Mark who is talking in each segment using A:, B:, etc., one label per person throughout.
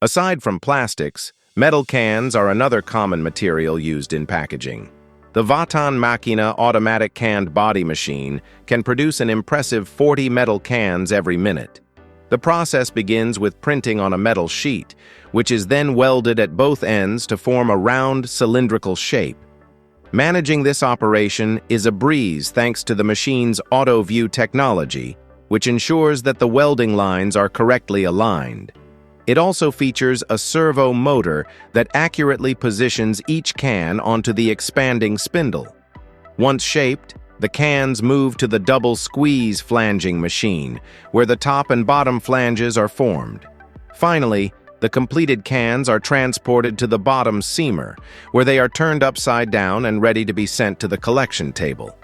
A: Aside from plastics, metal cans are another common material used in packaging. The Vatan Machina automatic canned body machine can produce an impressive 40 metal cans every minute. The process begins with printing on a metal sheet, which is then welded at both ends to form a round, cylindrical shape. Managing this operation is a breeze thanks to the machine's auto-view technology, which ensures that the welding lines are correctly aligned. It also features a servo motor that accurately positions each can onto the expanding spindle. Once shaped, the cans move to the double squeeze flanging machine, where the top and bottom flanges are formed. Finally, the completed cans are transported to the bottom seamer, where they are turned upside down and ready to be sent to the collection table.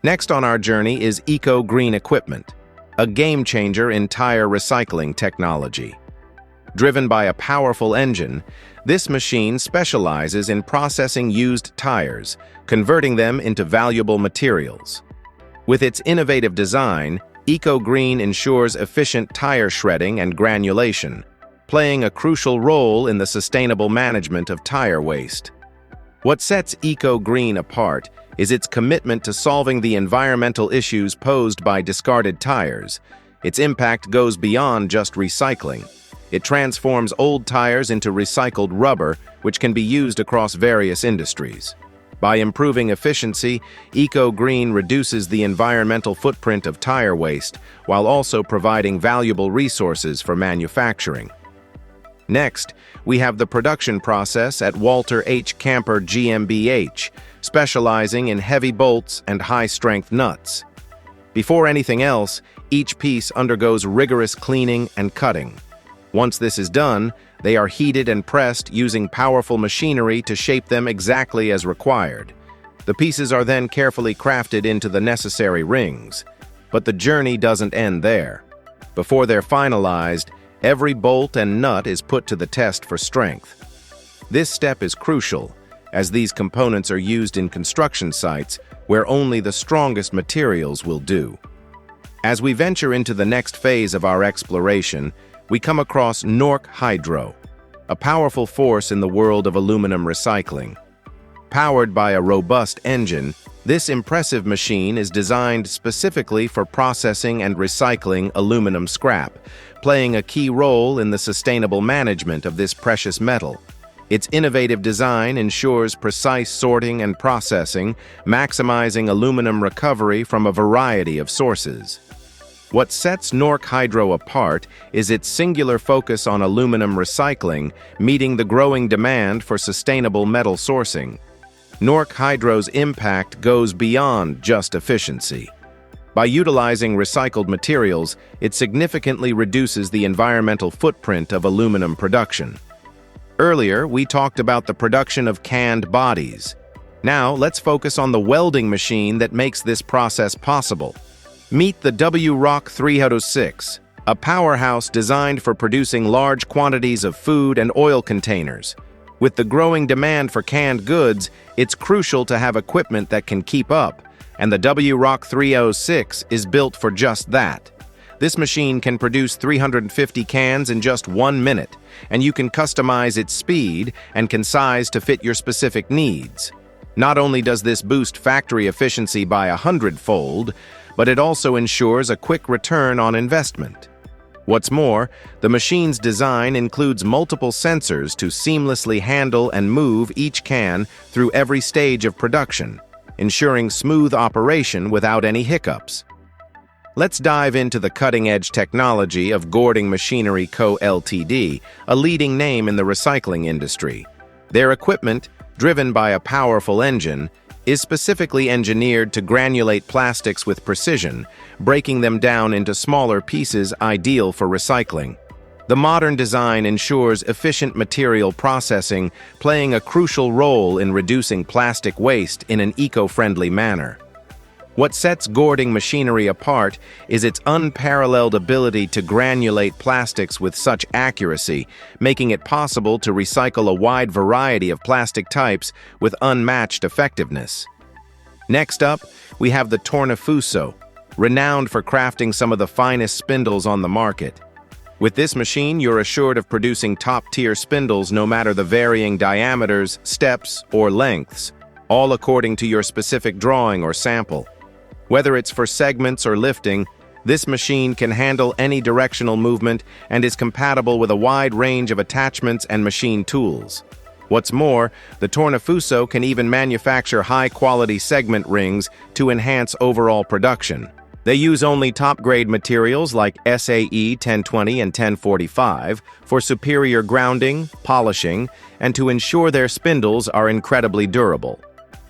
A: Next on our journey is Eco-Green Equipment, a game-changer in tire recycling technology. Driven by a powerful engine, this machine specializes in processing used tires, converting them into valuable materials. With its innovative design, Eco-Green ensures efficient tire shredding and granulation, playing a crucial role in the sustainable management of tire waste. What sets Eco-Green apart is its commitment to solving the environmental issues posed by discarded tires. Its impact goes beyond just recycling. It transforms old tires into recycled rubber, which can be used across various industries. By improving efficiency, Eco-Green reduces the environmental footprint of tire waste, while also providing valuable resources for manufacturing. Next, we have the production process at Walter H. Camper GmbH, specializing in heavy bolts and high-strength nuts. Before anything else, each piece undergoes rigorous cleaning and cutting. Once this is done, they are heated and pressed using powerful machinery to shape them exactly as required. The pieces are then carefully crafted into the necessary rings. But the journey doesn't end there. Before they're finalized, every bolt and nut is put to the test for strength. This step is crucial, as these components are used in construction sites where only the strongest materials will do. As we venture into the next phase of our exploration, we come across Norsk Hydro, a powerful force in the world of aluminum recycling. Powered by a robust engine, this impressive machine is designed specifically for processing and recycling aluminum scrap, playing a key role in the sustainable management of this precious metal. Its innovative design ensures precise sorting and processing, maximizing aluminum recovery from a variety of sources. What sets Norsk Hydro apart is its singular focus on aluminum recycling, meeting the growing demand for sustainable metal sourcing. Norsk Hydro's impact goes beyond just efficiency. By utilizing recycled materials, it significantly reduces the environmental footprint of aluminum production. Earlier, we talked about the production of canned bodies. Now, let's focus on the welding machine that makes this process possible. Meet the WROC 306, a powerhouse designed for producing large quantities of food and oil containers. With the growing demand for canned goods, it's crucial to have equipment that can keep up, and the WROC 306 is built for just that. This machine can produce 350 cans in just 1 minute, and you can customize its speed and can size to fit your specific needs. Not only does this boost factory efficiency by 100-fold, but it also ensures a quick return on investment. What's more, the machine's design includes multiple sensors to seamlessly handle and move each can through every stage of production, ensuring smooth operation without any hiccups. Let's dive into the cutting-edge technology of Gording Machinery Co. Ltd., a leading name in the recycling industry. Their equipment, driven by a powerful engine, is specifically engineered to granulate plastics with precision, breaking them down into smaller pieces ideal for recycling. The modern design ensures efficient material processing, playing a crucial role in reducing plastic waste in an eco-friendly manner. What sets Gording Machinery apart is its unparalleled ability to granulate plastics with such accuracy, making it possible to recycle a wide variety of plastic types with unmatched effectiveness. Next up, we have the Tornafuso, renowned for crafting some of the finest spindles on the market. With this machine, you're assured of producing top-tier spindles no matter the varying diameters, steps, or lengths, all according to your specific drawing or sample. Whether it's for segments or lifting, this machine can handle any directional movement and is compatible with a wide range of attachments and machine tools. What's more, the Tornafuso can even manufacture high-quality segment rings to enhance overall production. They use only top-grade materials like SAE 1020 and 1045 for superior grounding, polishing, and to ensure their spindles are incredibly durable.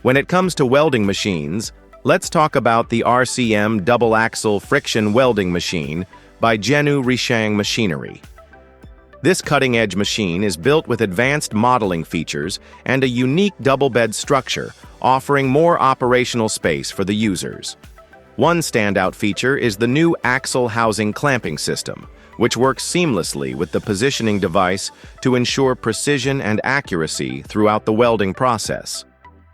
A: When it comes to welding machines, let's talk about the RCM double-axle friction welding machine by Genu Rishang Machinery. This cutting-edge machine is built with advanced modeling features and a unique double-bed structure, offering more operational space for the users. One standout feature is the new axle housing clamping system, which works seamlessly with the positioning device to ensure precision and accuracy throughout the welding process.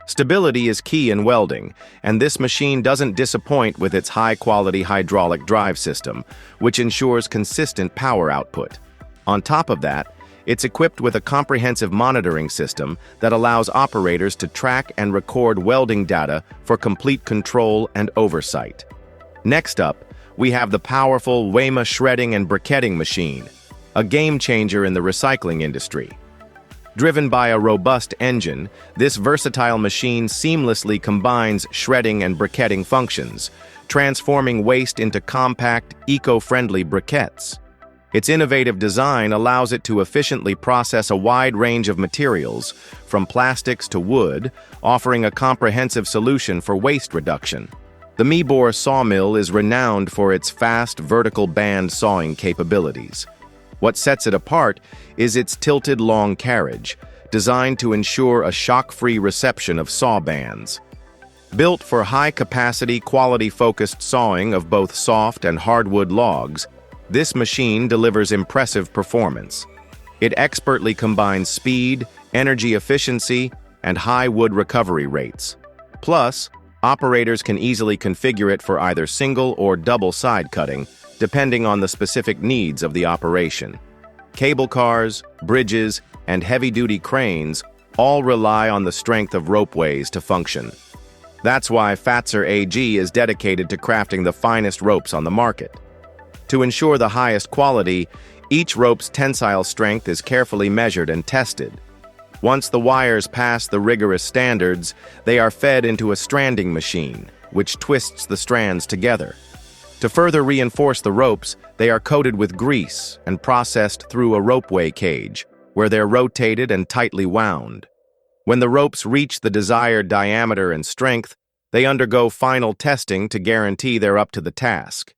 A: Stability is key in welding, and this machine doesn't disappoint with its high-quality hydraulic drive system, which ensures consistent power output. On top of that, it's equipped with a comprehensive monitoring system that allows operators to track and record welding data for complete control and oversight. Next up, we have the powerful Wema shredding and briquetting machine, a game-changer in the recycling industry. Driven by a robust engine, this versatile machine seamlessly combines shredding and briquetting functions, transforming waste into compact, eco-friendly briquettes. Its innovative design allows it to efficiently process a wide range of materials, from plastics to wood, offering a comprehensive solution for waste reduction. The Mibor sawmill is renowned for its fast vertical band sawing capabilities. What sets it apart is its tilted long carriage, designed to ensure a shock-free reception of saw bands. Built for high-capacity, quality-focused sawing of both soft and hardwood logs, this machine delivers impressive performance. It expertly combines speed, energy efficiency, and high wood recovery rates. Plus, operators can easily configure it for either single or double side cutting, depending on the specific needs of the operation. Cable cars, bridges, and heavy-duty cranes all rely on the strength of ropeways to function. That's why Fazer AG is dedicated to crafting the finest ropes on the market. To ensure the highest quality, each rope's tensile strength is carefully measured and tested. Once the wires pass the rigorous standards, they are fed into a stranding machine, which twists the strands together. To further reinforce the ropes, they are coated with grease and processed through a ropeway cage, where they're rotated and tightly wound. When the ropes reach the desired diameter and strength, they undergo final testing to guarantee they're up to the task.